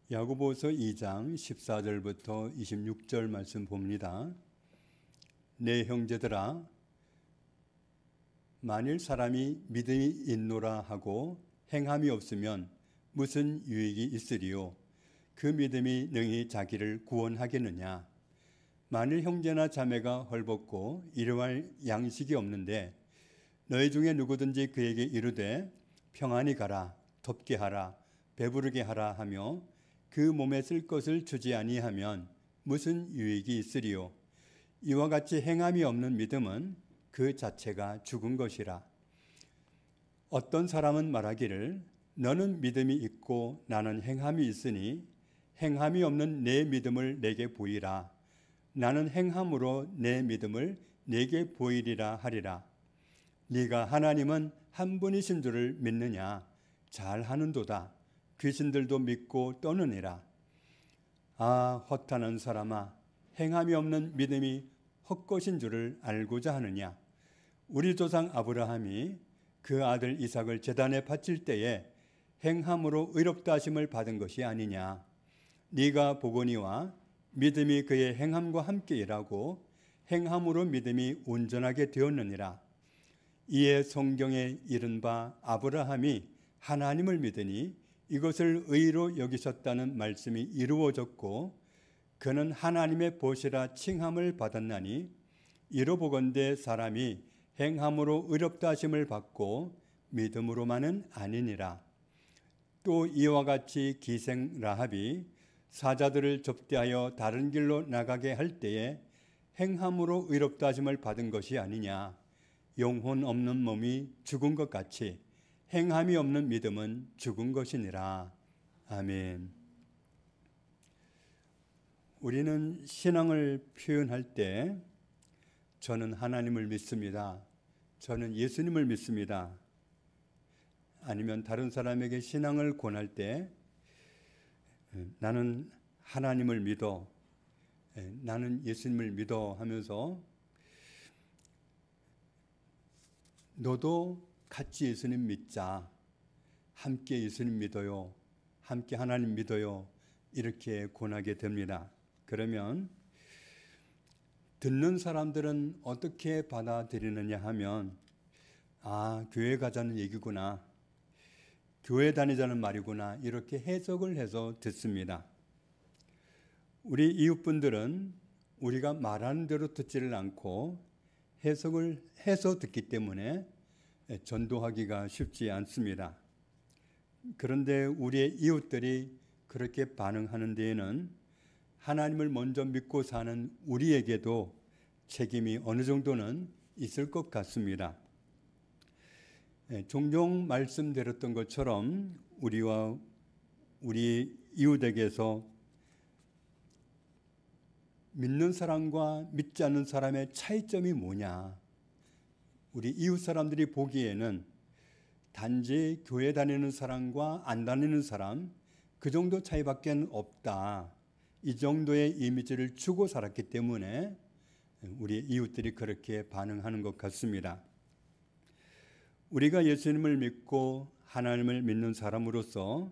야고보서 2장 14절부터 26절 말씀 봅니다. 내 형제들아, 만일 사람이 믿음이 있노라 하고 행함이 없으면 무슨 유익이 있으리요? 그 믿음이 능히 자기를 구원하겠느냐? 만일 형제나 자매가 헐벗고 일용할 양식이 없는데 너희 중에 누구든지 그에게 이르되 평안히 가라, 덥게 하라, 배부르게 하라 하며 그 몸에 쓸 것을 주지 아니하면 무슨 유익이 있으리요? 이와 같이 행함이 없는 믿음은 그 자체가 죽은 것이라. 어떤 사람은 말하기를 너는 믿음이 있고 나는 행함이 있으니 행함이 없는 내 믿음을 내게 보이라. 나는 행함으로 내 믿음을 내게 보이리라 하리라. 네가 하나님은 한 분이신 줄을 믿느냐? 잘하는도다. 귀신들도 믿고 떠느니라. 아, 허탄한 사람아, 행함이 없는 믿음이 헛것인 줄을 알고자 하느냐? 우리 조상 아브라함이 그 아들 이삭을 제단에 바칠 때에 행함으로 의롭다 하심을 받은 것이 아니냐? 네가 보거니와 믿음이 그의 행함과 함께 일하고 행함으로 믿음이 온전하게 되었느니라. 이에 성경에 이른 바 아브라함이 하나님을 믿으니 이것을 의로 여기셨다는 말씀이 이루어졌고 그는 하나님의 보시라 칭함을 받았나니 이로 보건대 사람이 행함으로 의롭다 하심을 받고 믿음으로만은 아니니라. 또 이와 같이 기생 라합이 사자들을 접대하여 다른 길로 나가게 할 때에 행함으로 의롭다 하심을 받은 것이 아니냐. 영혼 없는 몸이 죽은 것 같이 행함이 없는 믿음은 죽은 것이니라. 아멘. 우리는 신앙을 표현할 때 저는 하나님을 믿습니다. 저는 예수님을 믿습니다. 아니면 다른 사람에게 신앙을 권할 때 나는 하나님을 믿어, 나는 예수님을 믿어 하면서 너도 같이 예수님 믿자, 함께 예수님 믿어요, 함께 하나님 믿어요, 이렇게 권하게 됩니다. 그러면 듣는 사람들은 어떻게 받아들이느냐 하면 아, 교회 가자는 얘기구나, 교회 다니자는 말이구나, 이렇게 해석을 해서 듣습니다. 우리 이웃분들은 우리가 말하는 대로 듣지를 않고 해석을 해서 듣기 때문에 전도하기가 쉽지 않습니다. 그런데 우리의 이웃들이 그렇게 반응하는 데에는 하나님을 먼저 믿고 사는 우리에게도 책임이 어느 정도는 있을 것 같습니다. 종종 말씀드렸던 것처럼 우리와 우리 이웃에게서 믿는 사람과 믿지 않는 사람의 차이점이 뭐냐? 우리 이웃 사람들이 보기에는 단지 교회 다니는 사람과 안 다니는 사람 그 정도 차이밖에 없다. 이 정도의 이미지를 주고 살았기 때문에 우리 이웃들이 그렇게 반응하는 것 같습니다. 우리가 예수님을 믿고 하나님을 믿는 사람으로서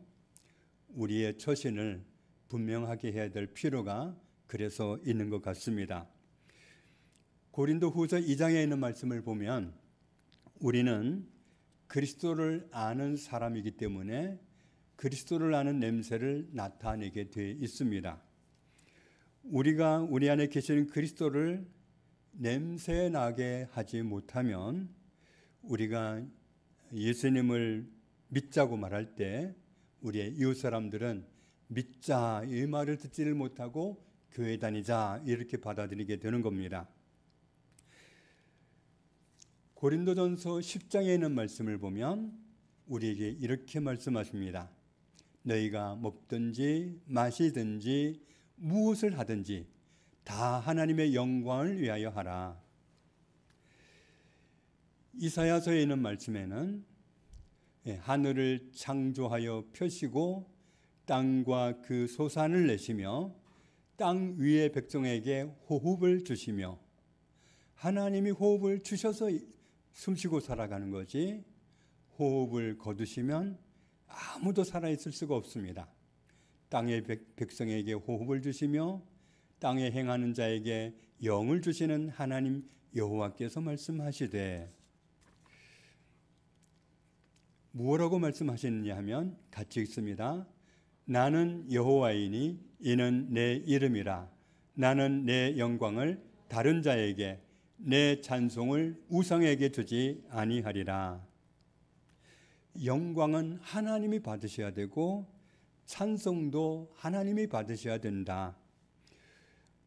우리의 처신을 분명하게 해야 될 필요가 그래서 있는 것 같습니다. 고린도 후서 2장에 있는 말씀을 보면 우리는 그리스도를 아는 사람이기 때문에 그리스도를 아는 냄새를 나타내게 되어 있습니다. 우리가 우리 안에 계시는 그리스도를 냄새 나게 하지 못하면 우리가 예수님을 믿자고 말할 때 우리의 이웃 사람들은 믿자 이 말을 듣지를 못하고 교회 다니자 이렇게 받아들이게 되는 겁니다. 고린도전서 10장에 있는 말씀을 보면 우리에게 이렇게 말씀하십니다. 너희가 먹든지 마시든지 무엇을 하든지 다 하나님의 영광을 위하여 하라. 이사야서에 있는 말씀에는 하늘을 창조하여 펴시고 땅과 그 소산을 내시며 땅 위의 백성에게 호흡을 주시며 하나님이 호흡을 주셔서 숨쉬고 살아가는 거지 호흡을 거두시면 아무도 살아있을 수가 없습니다. 땅의 백성에게 호흡을 주시며 땅에 행하는 자에게 영을 주시는 하나님 여호와께서 말씀하시되, 무엇라고 말씀하시느냐 하면 같이 읽습니다. 나는 여호와이니 이는 내 이름이라. 나는 내 영광을 다른 자에게, 내 찬송을 우상에게 주지 아니하리라. 영광은 하나님이 받으셔야 되고 찬송도 하나님이 받으셔야 된다.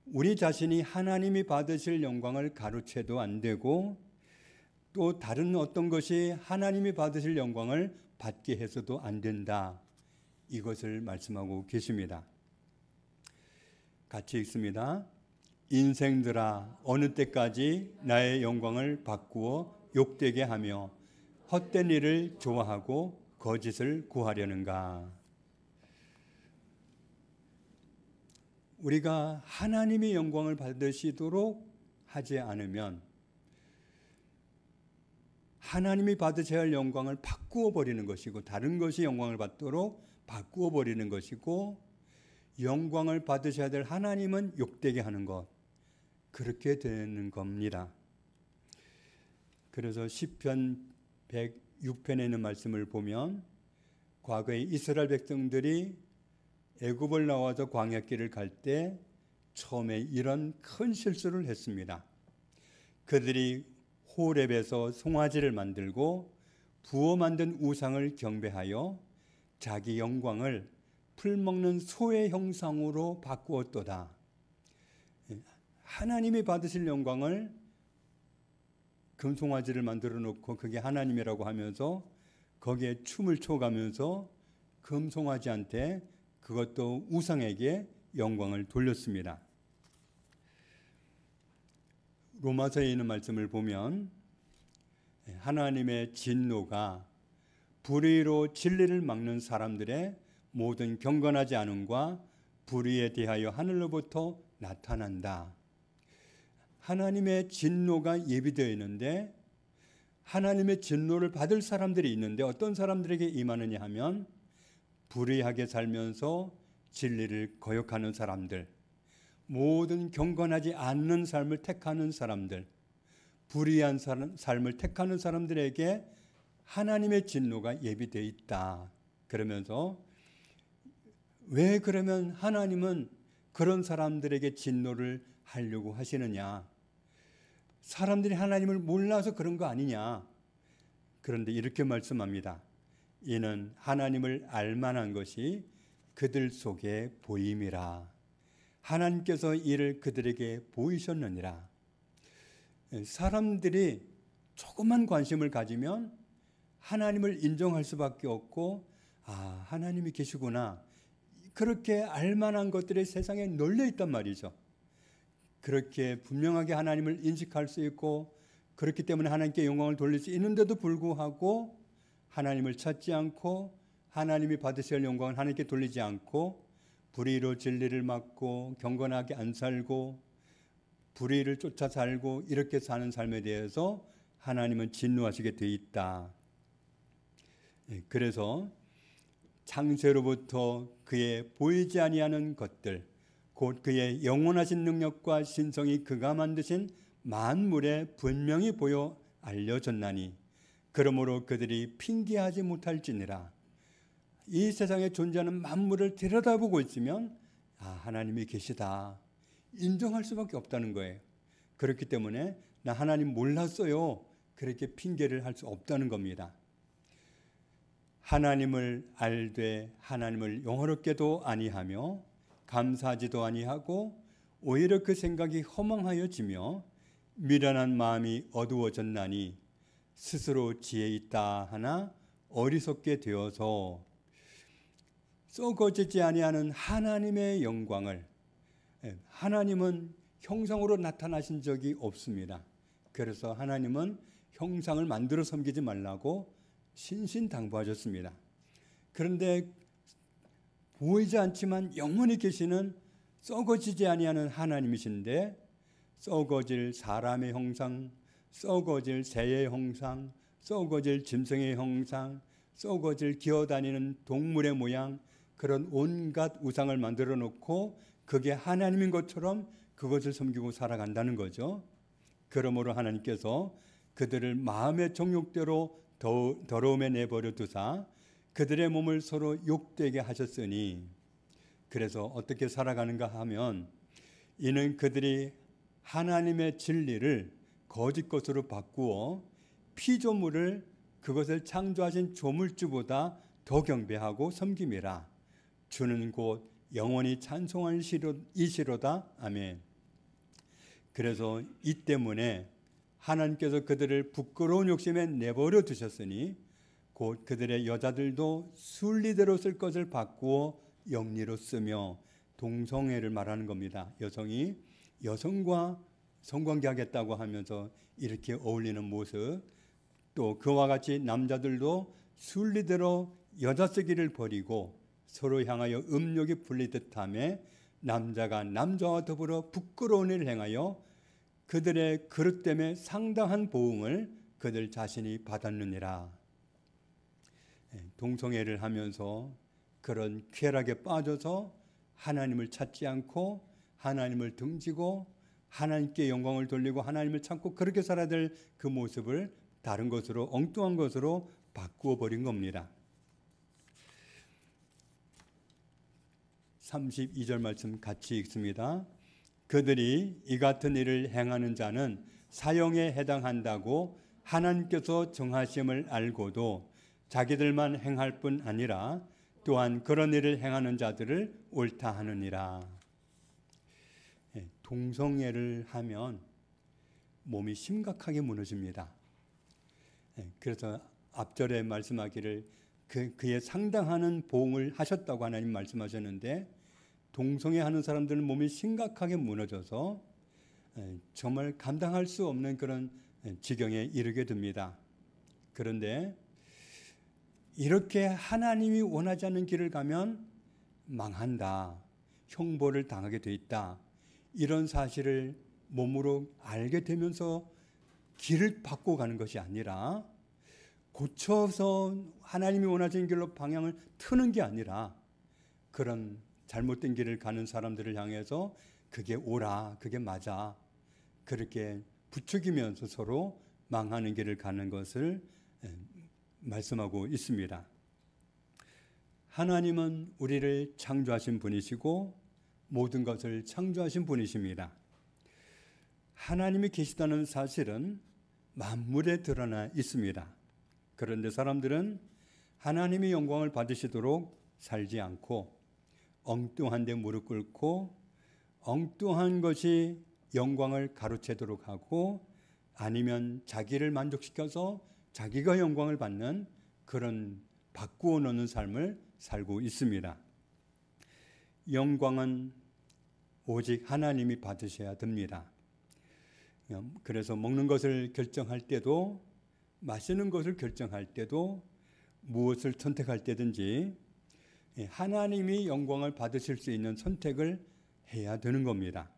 우리 자신이 하나님이 받으실 영광을 가로채도 안 되고 또 다른 어떤 것이 하나님이 받으실 영광을 받게 해서도 안 된다. 이것을 말씀하고 계십니다. 같이 읽습니다. 인생들아, 어느 때까지 나의 영광을 바꾸어 욕되게 하며 헛된 일을 좋아하고 거짓을 구하려는가. 우리가 하나님의 영광을 받으시도록 하지 않으면 하나님이 받으셔야 할 영광을 바꾸어 버리는 것이고, 다른 것이 영광을 받도록 바꾸어 버리는 것이고, 영광을 받으셔야 될 하나님은 욕되게 하는 것, 그렇게 되는 겁니다. 그래서 시편 106편에 있는 말씀을 보면 과거에 이스라엘 백성들이 애굽을 나와서 광야길을 갈 때 처음에 이런 큰 실수를 했습니다. 그들이 호렙에서 송아지를 만들고 부어 만든 우상을 경배하여 자기 영광을 풀 먹는 소의 형상으로 바꾸었도다. 하나님이 받으실 영광을 금송아지를 만들어 놓고 그게 하나님이라고 하면서 거기에 춤을 춰가면서 금송아지한테, 그것도 우상에게 영광을 돌렸습니다. 로마서에 있는 말씀을 보면 하나님의 진노가 불의로 진리를 막는 사람들의 모든 경건하지 않음과 불의에 대하여 하늘로부터 나타난다. 하나님의 진노가 예비되어 있는데, 하나님의 진노를 받을 사람들이 있는데 어떤 사람들에게 임하느냐 하면 불의하게 살면서 진리를 거역하는 사람들, 모든 경건하지 않는 삶을 택하는 사람들, 불의한 삶을 택하는 사람들에게 하나님의 진노가 예비되어 있다. 그러면서 왜 그러면 하나님은 그런 사람들에게 진노를 하려고 하시느냐? 사람들이 하나님을 몰라서 그런 거 아니냐? 그런데 이렇게 말씀합니다. 이는 하나님을 알만한 것이 그들 속에 보임이라. 하나님께서 이를 그들에게 보이셨느니라. 사람들이 조금만 관심을 가지면 하나님을 인정할 수밖에 없고, 아, 하나님이 계시구나, 그렇게 알만한 것들이 세상에 널려 있단 말이죠. 그렇게 분명하게 하나님을 인식할 수 있고, 그렇기 때문에 하나님께 영광을 돌릴 수 있는데도 불구하고 하나님을 찾지 않고 하나님이 받으실 영광을 하나님께 돌리지 않고 불의로 진리를 막고 경건하게 안 살고 불의를 쫓아 살고 이렇게 사는 삶에 대해서 하나님은 진노하시게 돼 있다. 그래서 창세로부터 그의 보이지 아니하는 것들, 곧 그의 영원하신 능력과 신성이 그가 만드신 만물에 분명히 보여 알려졌나니 그러므로 그들이 핑계하지 못할지니라. 이 세상에 존재하는 만물을 들여다보고 있으면 하나님이 계시다, 인정할 수밖에 없다는 거예요. 그렇기 때문에 나 하나님 몰랐어요, 그렇게 핑계를 할 수 없다는 겁니다. 하나님을 알되 하나님을 영화롭게도 아니하며 감사하지도 아니하고 오히려 그 생각이 허망하여지며 미련한 마음이 어두워졌나니 스스로 지혜 있다 하나 어리석게 되어서 썩어지지 아니하는 하나님의 영광을, 하나님은 형상으로 나타나신 적이 없습니다. 그래서 하나님은 형상을 만들어 섬기지 말라고 신신당부하셨습니다. 그런데 보이지 않지만 영원히 계시는 썩어지지 아니하는 하나님이신데 썩어질 사람의 형상, 썩어질 새의 형상, 썩어질 짐승의 형상, 썩어질 기어다니는 동물의 모양, 그런 온갖 우상을 만들어 놓고 그게 하나님인 것처럼 그것을 섬기고 살아간다는 거죠. 그러므로 하나님께서 그들을 마음의 정욕대로 더러움에 내버려 두사 그들의 몸을 서로 욕되게 하셨으니, 그래서 어떻게 살아가는가 하면 이는 그들이 하나님의 진리를 거짓 것으로 바꾸어 피조물을 그것을 창조하신 조물주보다 더 경배하고 섬김이라. 주는 곧 영원히 찬송할 이시로다. 아멘. 그래서 이 때문에 하나님께서 그들을 부끄러운 욕심에 내버려 두셨으니 곧 그들의 여자들도 순리대로 쓸 것을 바꾸어 영리로 쓰며, 동성애를 말하는 겁니다. 여성이 여성과 성관계하겠다고 하면서 이렇게 어울리는 모습, 또 그와 같이 남자들도 순리대로 여자 쓰기를 버리고 서로 향하여 음욕이 풀리듯 하며 남자가 남자와 더불어 부끄러운 일을 행하여 그들의 그릇 때문에 상당한 보응을 그들 자신이 받았느니라. 동성애를 하면서 그런 쾌락에 빠져서 하나님을 찾지 않고 하나님을 등지고 하나님께 영광을 돌리고 하나님을 찾고 그렇게 살아야 될 그 모습을 다른 것으로, 엉뚱한 것으로 바꾸어 버린 겁니다. 32절 말씀 같이 읽습니다. 그들이 이 같은 일을 행하는 자는 사형에 해당한다고 하나님께서 정하심을 알고도 자기들만 행할 뿐 아니라 또한 그런 일을 행하는 자들을 옳다 하느니라. 동성애를 하면 몸이 심각하게 무너집니다. 그래서 앞절에 말씀하기를 그의 상당한 보응을 하셨다고 하나님 말씀하셨는데, 동성애 하는 사람들은 몸이 심각하게 무너져서 정말 감당할 수 없는 그런 지경에 이르게 됩니다. 그런데 이렇게 하나님이 원하지 않는 길을 가면 망한다, 형벌을 당하게 돼 있다, 이런 사실을 몸으로 알게 되면서 길을 바꾸어 가는 것이 아니라, 고쳐서 하나님이 원하시는 길로 방향을 트는 게 아니라 그런 잘못된 길을 가는 사람들을 향해서 그게 옳아, 그게 맞아, 그렇게 부추기면서 서로 망하는 길을 가는 것을 말씀하고 있습니다. 하나님은 우리를 창조하신 분이시고 모든 것을 창조하신 분이십니다. 하나님이 계시다는 사실은 만물에 드러나 있습니다. 그런데 사람들은 하나님의 영광을 받으시도록 살지 않고 엉뚱한 데 무릎 꿇고 엉뚱한 것이 영광을 가로채도록 하고, 아니면 자기를 만족시켜서 자기가 영광을 받는 그런 바꾸어 놓는 삶을 살고 있습니다. 영광은 오직 하나님이 받으셔야 됩니다. 그래서 먹는 것을 결정할 때도, 마시는 것을 결정할 때도, 무엇을 선택할 때든지 하나님이 영광을 받으실 수 있는 선택을 해야 되는 겁니다.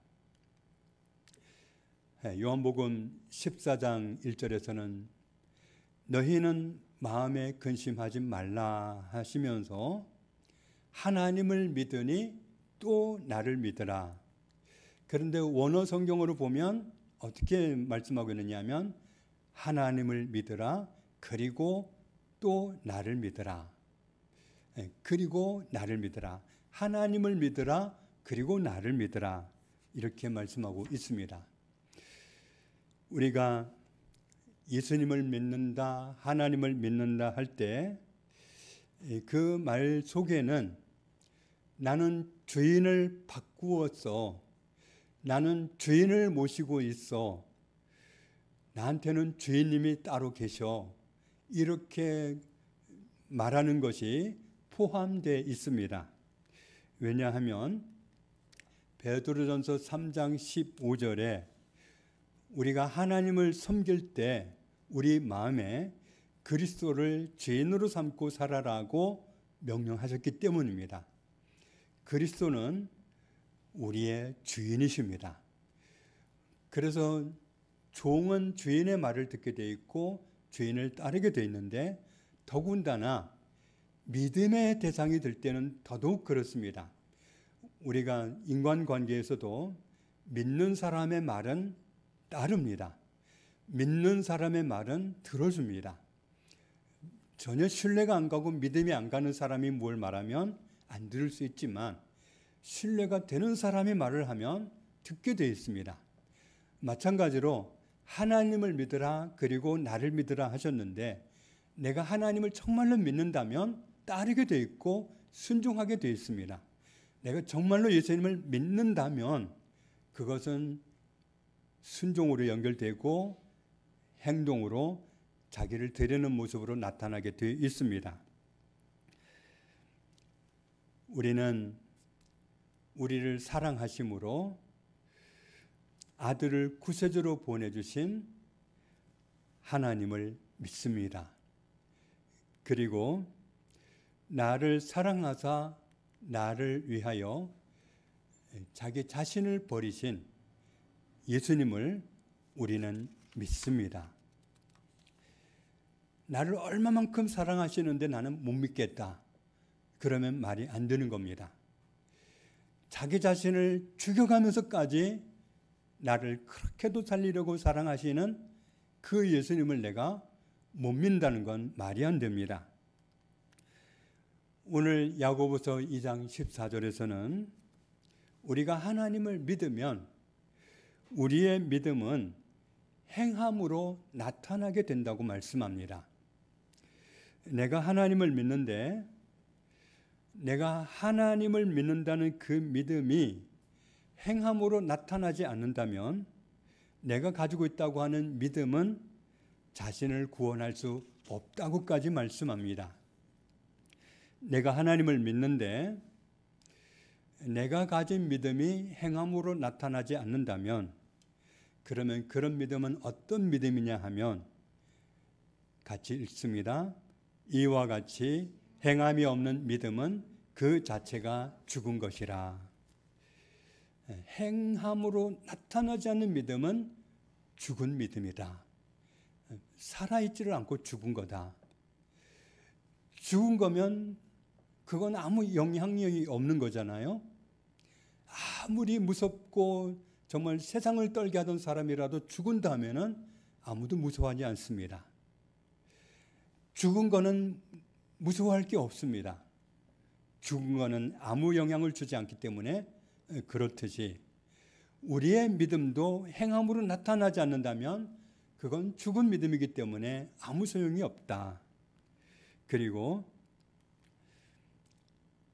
요한복음 14장 1절에서는 너희는 마음에 근심하지 말라 하시면서 하나님을 믿으니 또 나를 믿으라. 그런데 원어 성경으로 보면 어떻게 말씀하고 있느냐 하면 하나님을 믿으라, 그리고 또 나를 믿으라. 그리고 나를 믿으라. 하나님을 믿으라, 그리고 나를 믿으라. 이렇게 말씀하고 있습니다. 우리가 예수님을 믿는다, 하나님을 믿는다 할 때 그 말 속에는 나는 주인을 바꾸었어, 나는 주인을 모시고 있어, 나한테는 주인님이 따로 계셔, 이렇게 말하는 것이 포함되어 있습니다. 왜냐하면 베드로전서 3장 15절에 우리가 하나님을 섬길 때 우리 마음에 그리스도를 주인으로 삼고 살아라고 명령하셨기 때문입니다. 그리스도는 우리의 주인이십니다. 그래서 종은 주인의 말을 듣게 되어 있고 주인을 따르게 되어 있는데, 더군다나 믿음의 대상이 될 때는 더더욱 그렇습니다. 우리가 인간관계에서도 믿는 사람의 말은 따릅니다. 믿는 사람의 말은 들어줍니다. 전혀 신뢰가 안 가고 믿음이 안 가는 사람이 뭘 말하면 안 들을 수 있지만 신뢰가 되는 사람이 말을 하면 듣게 되어 있습니다. 마찬가지로 하나님을 믿으라 그리고 나를 믿으라 하셨는데 내가 하나님을 정말로 믿는다면 따르게 되어 있고 순종하게 되어 있습니다. 내가 정말로 예수님을 믿는다면 그것은 순종으로 연결되고 행동으로 자기를 드리는 모습으로 나타나게 되어 있습니다. 우리는 우리를 사랑하심으로 아들을 구세주로 보내주신 하나님을 믿습니다. 그리고 나를 사랑하사 나를 위하여 자기 자신을 버리신 예수님을 우리는 믿습니다. 나를 얼마만큼 사랑하시는데 나는 못 믿겠다. 그러면 말이 안 되는 겁니다. 자기 자신을 죽여가면서까지 나를 그렇게도 살리려고 사랑하시는 그 예수님을 내가 못 믿는다는 건 말이 안 됩니다. 오늘 야고보서 2장 14절에서는 우리가 하나님을 믿으면 우리의 믿음은 행함으로 나타나게 된다고 말씀합니다. 내가 하나님을 믿는데 내가 하나님을 믿는다는 그 믿음이 행함으로 나타나지 않는다면 내가 가지고 있다고 하는 믿음은 자신을 구원할 수 없다고까지 말씀합니다. 내가 하나님을 믿는데 내가 가진 믿음이 행함으로 나타나지 않는다면 그러면 그런 믿음은 어떤 믿음이냐 하면 같이 읽습니다. 이와 같이 행함이 없는 믿음은 그 자체가 죽은 것이라. 행함으로 나타나지 않는 믿음은 죽은 믿음이다. 살아있지를 않고 죽은 거다. 죽은 거면 그건 아무 영향력이 없는 거잖아요. 아무리 무섭고 정말 세상을 떨게 하던 사람이라도 죽은 다음에는 아무도 무서워하지 않습니다. 죽은 거는 무서워할 게 없습니다. 죽은 거는 아무 영향을 주지 않기 때문에 그렇듯이 우리의 믿음도 행함으로 나타나지 않는다면 그건 죽은 믿음이기 때문에 아무 소용이 없다. 그리고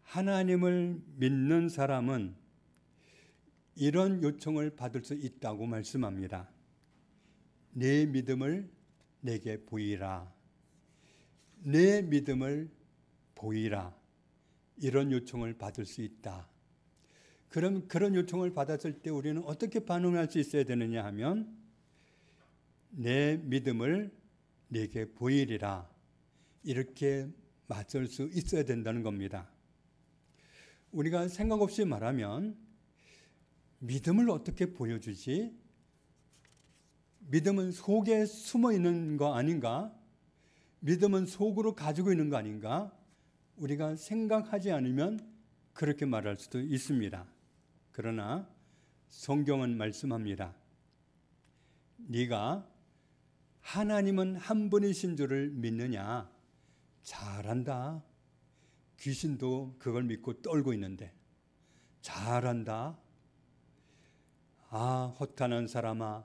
하나님을 믿는 사람은 이런 요청을 받을 수 있다고 말씀합니다. 내 믿음을 내게 보이라. 내 믿음을 보이라. 이런 요청을 받을 수 있다. 그럼 그런 요청을 받았을 때 우리는 어떻게 반응할 수 있어야 되느냐 하면 내 믿음을 내게 보이리라. 이렇게 맞설 수 있어야 된다는 겁니다. 우리가 생각 없이 말하면 믿음을 어떻게 보여주지? 믿음은 속에 숨어 있는 거 아닌가? 믿음은 속으로 가지고 있는 거 아닌가? 우리가 생각하지 않으면 그렇게 말할 수도 있습니다. 그러나 성경은 말씀합니다. 네가 하나님은 한 분이신 줄을 믿느냐? 잘한다. 귀신도 그걸 믿고 떨고 있는데 잘한다. 아, 허탄한 사람아,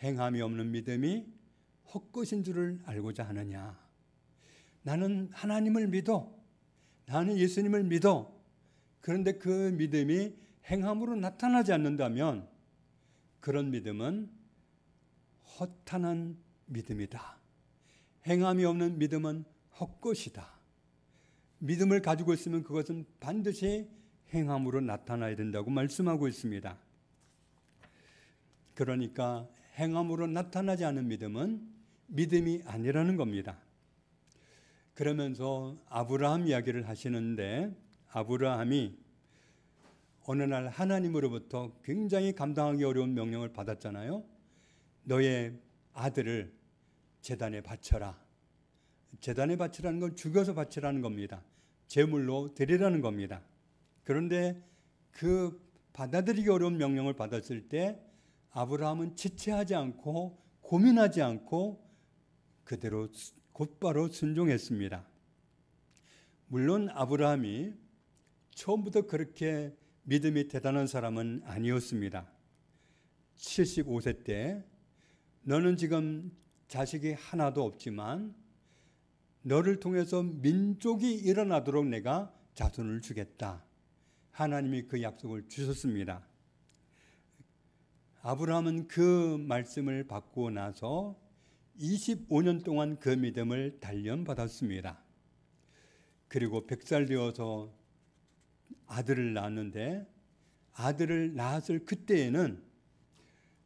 행함이 없는 믿음이 헛것인 줄을 알고자 하느냐? 나는 하나님을 믿어. 나는 예수님을 믿어. 그런데 그 믿음이 행함으로 나타나지 않는다면 그런 믿음은 허탄한 믿음이다. 행함이 없는 믿음은 헛것이다. 믿음을 가지고 있으면 그것은 반드시 행함으로 나타나야 된다고 말씀하고 있습니다. 그러니까 행함으로 나타나지 않은 믿음은 믿음이 아니라는 겁니다. 그러면서 아브라함 이야기를 하시는데 아브라함이 어느 날 하나님으로부터 굉장히 감당하기 어려운 명령을 받았잖아요. 너의 아들을 제단에 바쳐라. 제단에 바치라는 건 죽여서 바치라는 겁니다. 제물로 드리라는 겁니다. 그런데 그 받아들이기 어려운 명령을 받았을 때 아브라함은 지체하지 않고 고민하지 않고 그대로 곧바로 순종했습니다. 물론 아브라함이 처음부터 그렇게 믿음이 대단한 사람은 아니었습니다. 75세 때 너는 지금 자식이 하나도 없지만 너를 통해서 민족이 일어나도록 내가 자손을 주겠다. 하나님이 그 약속을 주셨습니다. 아브라함은 그 말씀을 받고 나서 25년 동안 그 믿음을 단련받았습니다. 그리고 100살 되어서 아들을 낳았는데 아들을 낳았을 그때에는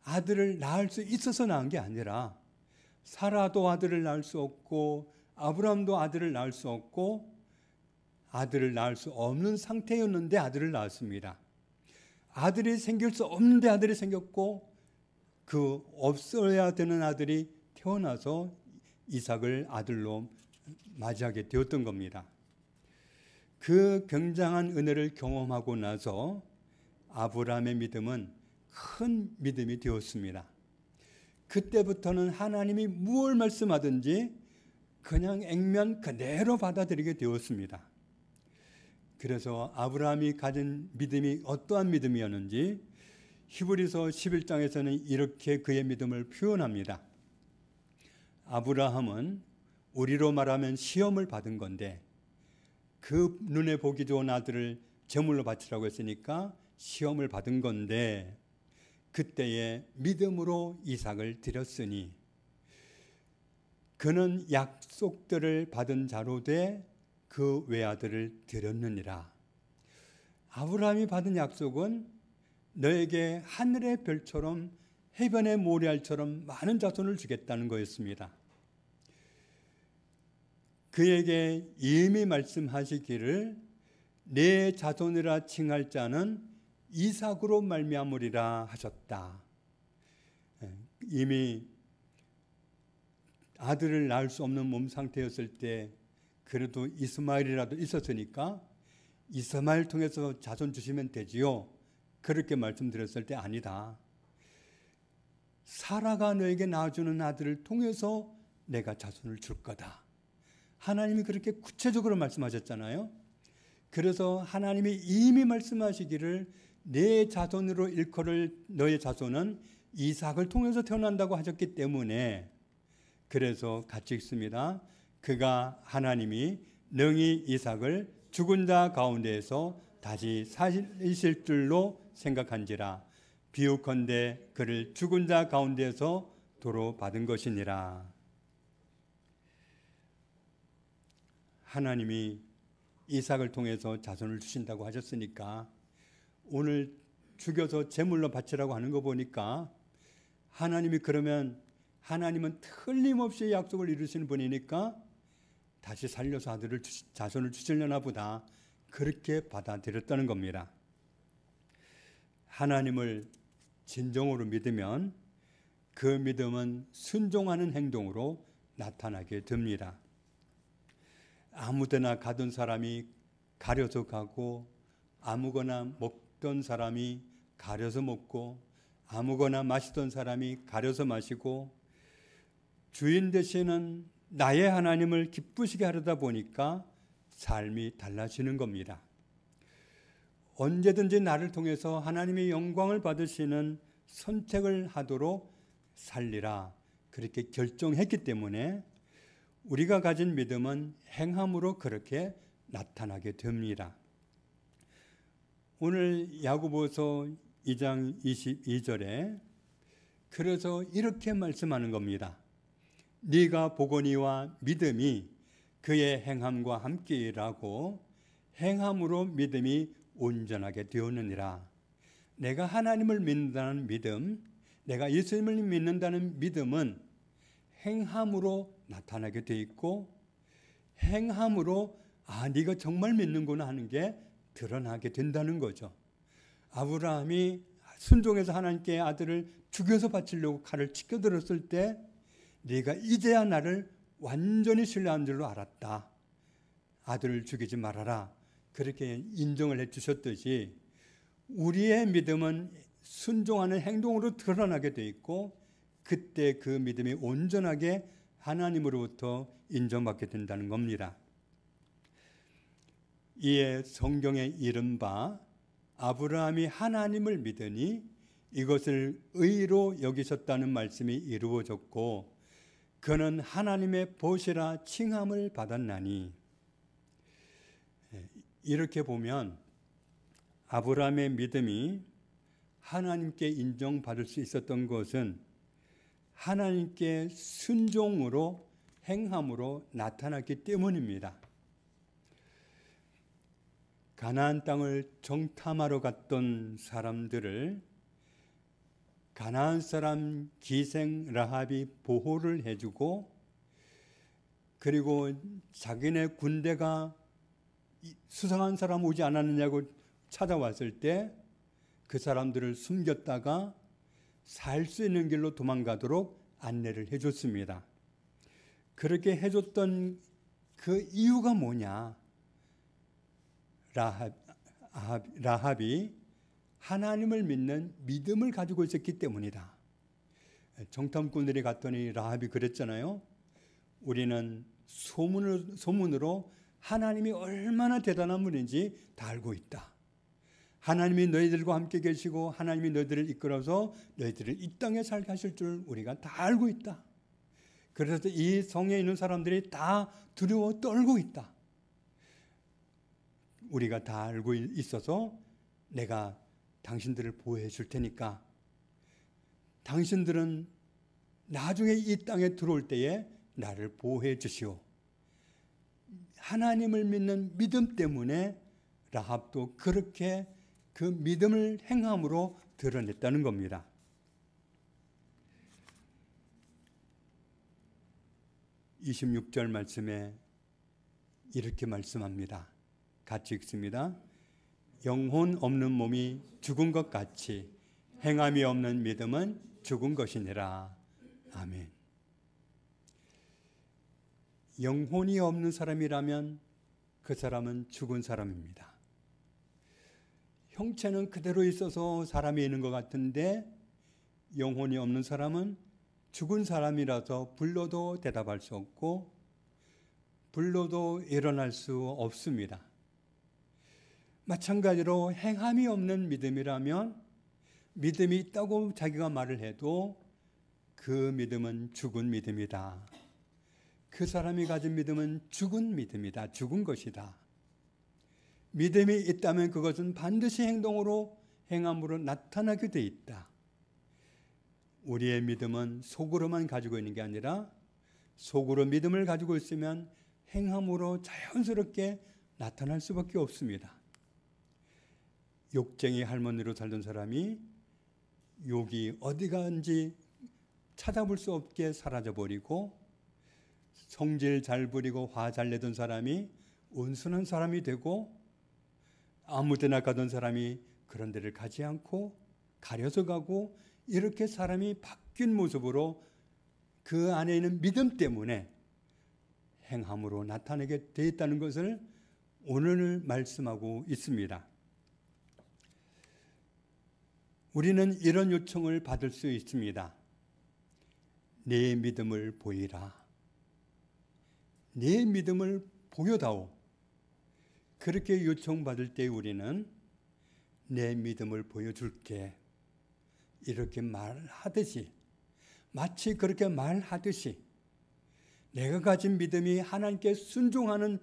아들을 낳을 수 있어서 낳은 게 아니라 사라도 아들을 낳을 수 없고 아브라함도 아들을 낳을 수 없고 아들을 낳을 수 없는 상태였는데 아들을 낳았습니다. 아들이 생길 수 없는데 아들이 생겼고 그 없어야 되는 아들이 태어나서 이삭을 아들로 맞이하게 되었던 겁니다. 그 굉장한 은혜를 경험하고 나서 아브라함의 믿음은 큰 믿음이 되었습니다. 그때부터는 하나님이 무엇을 말씀하든지 그냥 액면 그대로 받아들이게 되었습니다. 그래서 아브라함이 가진 믿음이 어떠한 믿음이었는지 히브리서 11장에서는 이렇게 그의 믿음을 표현합니다. 아브라함은 우리로 말하면 시험을 받은 건데 그 눈에 보기 좋은 아들을 제물로 바치라고 했으니까 시험을 받은 건데 그때에 믿음으로 이삭을 드렸으니 그는 약속들을 받은 자로 돼 그 외아들을 드렸느니라. 아브라함이 받은 약속은 너에게 하늘의 별처럼 해변의 모래알처럼 많은 자손을 주겠다는 거였습니다. 그에게 이미 말씀하시기를 내 자손이라 칭할 자는 이삭으로 말미암으리라 하셨다. 이미 아들을 낳을 수 없는 몸 상태였을 때 그래도 이스마엘이라도 있었으니까 이스마엘 통해서 자손 주시면 되지요. 그렇게 말씀드렸을 때 아니다. 사라가 너에게 낳아주는 아들을 통해서 내가 자손을 줄 거다. 하나님이 그렇게 구체적으로 말씀하셨잖아요. 그래서 하나님이 이미 말씀하시기를 내 자손으로 일컬을 너의 자손은 이삭을 통해서 태어난다고 하셨기 때문에 그래서 같이 읽습니다. 그가 하나님이 능히 이삭을 죽은 자 가운데에서 다시 살리실 줄로 생각한지라 비유컨대 그를 죽은 자 가운데에서 도로 받은 것이니라. 하나님이 이삭을 통해서 자손을 주신다고 하셨으니까 오늘 죽여서 제물로 바치라고 하는 거 보니까 하나님이 그러면 하나님은 틀림없이 약속을 이루시는 분이니까 다시 살려서 자손을 주시려나 보다 그렇게 받아들였다는 겁니다. 하나님을 진정으로 믿으면 그 믿음은 순종하는 행동으로 나타나게 됩니다. 아무데나 가던 사람이 가려서 가고 아무거나 먹던 사람이 가려서 먹고 아무거나 마시던 사람이 가려서 마시고 주인 되시는 나의 하나님을 기쁘시게 하려다 보니까 삶이 달라지는 겁니다. 언제든지 나를 통해서 하나님의 영광을 받으시는 선택을 하도록 살리라 그렇게 결정했기 때문에 우리가 가진 믿음은 행함으로 그렇게 나타나게 됩니다. 오늘 야고보서 2장 22절에 그래서 이렇게 말씀하는 겁니다. 네가 보거니와 믿음이 그의 행함과 함께 일하고 행함으로 믿음이 온전하게 되었느니라. 내가 하나님을 믿는다는 믿음, 내가 예수님을 믿는다는 믿음은 행함으로 나타나게 돼 있고 행함으로 네가 정말 믿는구나 하는 게 드러나게 된다는 거죠. 아브라함이 순종해서 하나님께 아들을 죽여서 바치려고 칼을 치켜들었을 때 네가 이제야 나를 완전히 신뢰한 줄로 알았다. 아들을 죽이지 말아라. 그렇게 인정을 해 주셨듯이 우리의 믿음은 순종하는 행동으로 드러나게 돼 있고 그때 그 믿음이 온전하게 하나님으로부터 인정받게 된다는 겁니다. 이에 성경에 이른바 아브라함이 하나님을 믿으니 이것을 의로 여기셨다는 말씀이 이루어졌고 그는 하나님의 보시라 칭함을 받았나니. 이렇게 보면 아브라함의 믿음이 하나님께 인정받을 수 있었던 것은 하나님께 순종으로 행함으로 나타났기 때문입니다. 가나안 땅을 정탐하러 갔던 사람들을 가나안 사람 기생 라합이 보호를 해주고 그리고 자기네 군대가 수상한 사람 오지 않았느냐고 찾아왔을 때 그 사람들을 숨겼다가 살 수 있는 길로 도망가도록 안내를 해줬습니다. 그렇게 해줬던 그 이유가 뭐냐? 라합이 하나님을 믿는 믿음을 가지고 있었기 때문이다. 정탐꾼들이 갔더니 라합이 그랬잖아요. 우리는 소문으로 하나님이 얼마나 대단한 분인지 다 알고 있다. 하나님이 너희들과 함께 계시고 하나님이 너희들을 이끌어서 너희들을 이 땅에 살게 하실 줄 우리가 다 알고 있다. 그래서 이 성에 있는 사람들이 다 두려워 떨고 있다. 우리가 다 알고 있어서 내가 당신들을 보호해 줄 테니까 당신들은 나중에 이 땅에 들어올 때에 나를 보호해 주시오. 하나님을 믿는 믿음 때문에 라합도 그렇게 그 믿음을 행함으로 드러냈다는 겁니다. (26절) 말씀에 이렇게 말씀합니다. 같이 읽습니다. 영혼 없는 몸이 죽은 것 같이 행함이 없는 믿음은 죽은 것이니라. 아멘. 영혼이 없는 사람이라면 그 사람은 죽은 사람입니다. 형체는 그대로 있어서 사람이 있는 것 같은데 영혼이 없는 사람은 죽은 사람이라서 불러도 대답할 수 없고 불러도 일어날 수 없습니다. 마찬가지로 행함이 없는 믿음이라면 믿음이 있다고 자기가 말을 해도 그 믿음은 죽은 믿음이다. 그 사람이 가진 믿음은 죽은 믿음이다. 죽은 것이다. 믿음이 있다면 그것은 반드시 행함으로 나타나게 돼 있다. 우리의 믿음은 속으로만 가지고 있는 게 아니라 속으로 믿음을 가지고 있으면 행함으로 자연스럽게 나타날 수밖에 없습니다. 욕쟁이 할머니로 살던 사람이 욕이 어디 간지 찾아볼 수 없게 사라져버리고 성질 잘 부리고 화 잘 내던 사람이 온순한 사람이 되고 아무 데나 가던 사람이 그런 데를 가지 않고 가려서 가고 이렇게 사람이 바뀐 모습으로 그 안에 있는 믿음 때문에 행함으로 나타내게 되어 있다는 것을 오늘 말씀하고 있습니다. 우리는 이런 요청을 받을 수 있습니다. 내 믿음을 보이라. 내 믿음을 보여다오. 그렇게 요청받을 때 우리는 내 믿음을 보여줄게. 이렇게 말하듯이 마치 그렇게 말하듯이 내가 가진 믿음이 하나님께 순종하는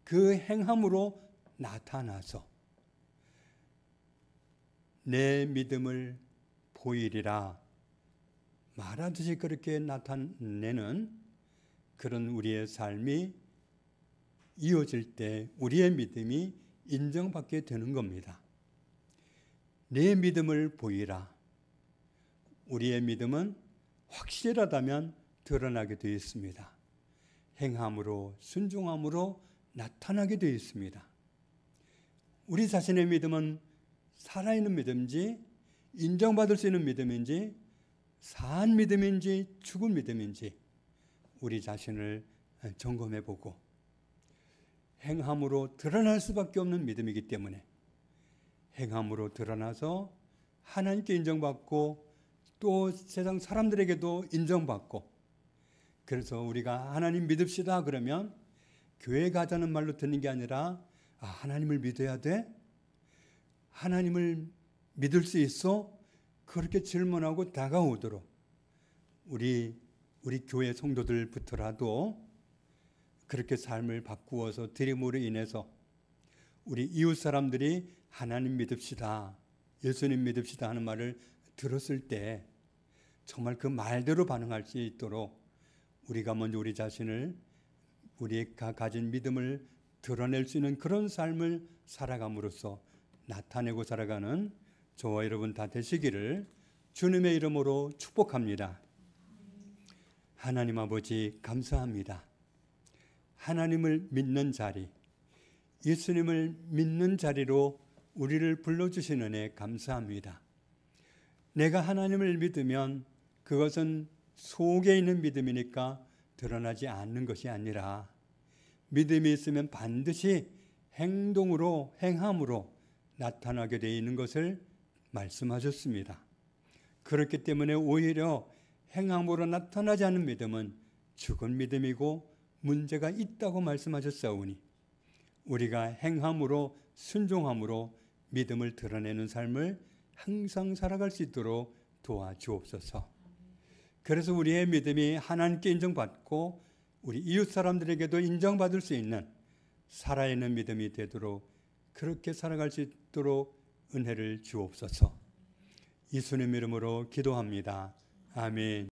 그 행함으로 나타나서 내 믿음을 보이리라 말하듯이 그렇게 나타내는 그런 우리의 삶이 이어질 때 우리의 믿음이 인정받게 되는 겁니다. 내 믿음을 보이라. 우리의 믿음은 확실하다면 드러나게 되어 있습니다. 행함으로 순종함으로 나타나게 되어 있습니다. 우리 자신의 믿음은 살아있는 믿음인지 인정받을 수 있는 믿음인지 산 믿음인지 죽은 믿음인지 우리 자신을 점검해 보고 행함으로 드러날 수밖에 없는 믿음이기 때문에 행함으로 드러나서 하나님께 인정받고 또 세상 사람들에게도 인정받고, 그래서 우리가 하나님 믿읍시다 그러면 교회 가자는 말로 듣는 게 아니라 하나님을 믿어야 돼? 하나님을 믿을 수 있어? 그렇게 질문하고 다가오도록 우리 교회 성도들부터라도 그렇게 삶을 바꾸어서 드림으로 인해서 우리 이웃 사람들이 하나님 믿읍시다, 예수님 믿읍시다 하는 말을 들었을 때 정말 그 말대로 반응할 수 있도록 우리가 먼저 우리 자신을, 우리가 가진 믿음을 드러낼 수 있는 그런 삶을 살아감으로써 나타내고 살아가는 저와 여러분 다 되시기를 주님의 이름으로 축복합니다. 하나님 아버지 감사합니다. 하나님을 믿는 자리, 예수님을 믿는 자리로 우리를 불러주신 은혜 감사합니다. 내가 하나님을 믿으면 그것은 속에 있는 믿음이니까 드러나지 않는 것이 아니라 믿음이 있으면 반드시 행동으로, 행함으로 나타나게 되어 있는 것을 말씀하셨습니다. 그렇기 때문에 오히려 행함으로 나타나지 않는 믿음은 죽은 믿음이고 문제가 있다고 말씀하셨사오니 우리가 행함으로, 순종함으로 믿음을 드러내는 삶을 항상 살아갈 수 있도록 도와주옵소서. 그래서 우리의 믿음이 하나님께 인정받고 우리 이웃 사람들에게도 인정받을 수 있는 살아있는 믿음이 되도록, 그렇게 살아갈 수 있도록 은혜를 주옵소서. 예수님 이름으로 기도합니다. 아멘.